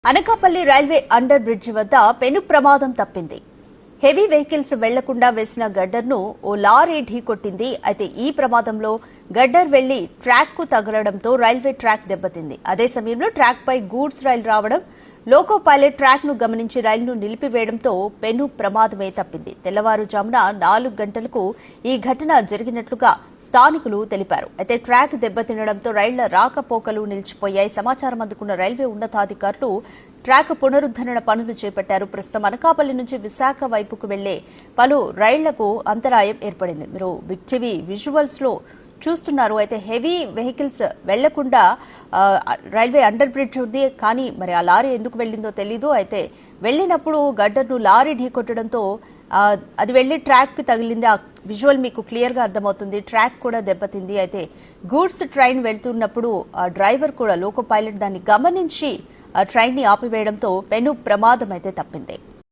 Anakapalli railway under bridge వద్ద పెను ప్రమాదం తప్పింది. హెవీ వెహికల్స్ వెళ్లకుండా వేసిన గడ్డర్ను ఓ లారీ ఢీకొట్టింది. అయితే ఈ ప్రమాదంలో గడ్డర్ వెళ్లి ట్రాక్ కు తగలడంతో రైల్వే ట్రాక్ దెబ్బతింది. అదే సమయంలో ట్రాక్ పై గూడ్స్ రైలు రావడం, లోకో పైలట్ ట్రాక్ ను గమనించి రైలును నిలిపివేయడంతో పెను ప్రమాదమే తప్పింది. తెల్లవారుజామున 4 గంటలకు ఈ ఘటన జరిగినట్లుగా స్థానికులు తెలిపారు. అయితే ట్రాక్ దెబ్బతినడంతో రైళ్ల రాకపోకలు నిలిచిపోయాయి. సమాచారం అందుకున్న రైల్వే ఉన్నతాధికారులు ట్రాక్ పునరుద్ధరణ పనులు చేపట్టారు. ప్రస్తుతం అనకాపల్లి నుంచి విశాఖ వైపుకు వెళ్లే పలు రైళ్లకు అంతరాయం ఏర్పడింది. మీరు బిగ్ టీవీ విజువల్స్ లో చూస్తున్నారు. అయితే హెవీ వెహికల్స్ వెళ్లకుండా రైల్వే అండర్ బ్రిడ్జ్ ఉంది, కానీ మరి ఆ లారీ ఎందుకు వెళ్ళిందో తెలీదు. అయితే వెళ్ళినప్పుడు గడ్డర్ను లారీ ఢీకొట్టడంతో అది వెళ్లి ట్రాక్ కి తగిలింది. ఆ విజువల్ మీకు క్లియర్ గా అర్థమవుతుంది. ట్రాక్ కూడా దెబ్బతింది. అయితే గూడ్స్ ట్రైన్ వెళ్తున్నప్పుడు డ్రైవర్ కూడా లోకో పైలట్ దాన్ని గమనించి ట్రైన్ ని ఆపివేయడంతో పెను ప్రమాదం అయితే తప్పింది.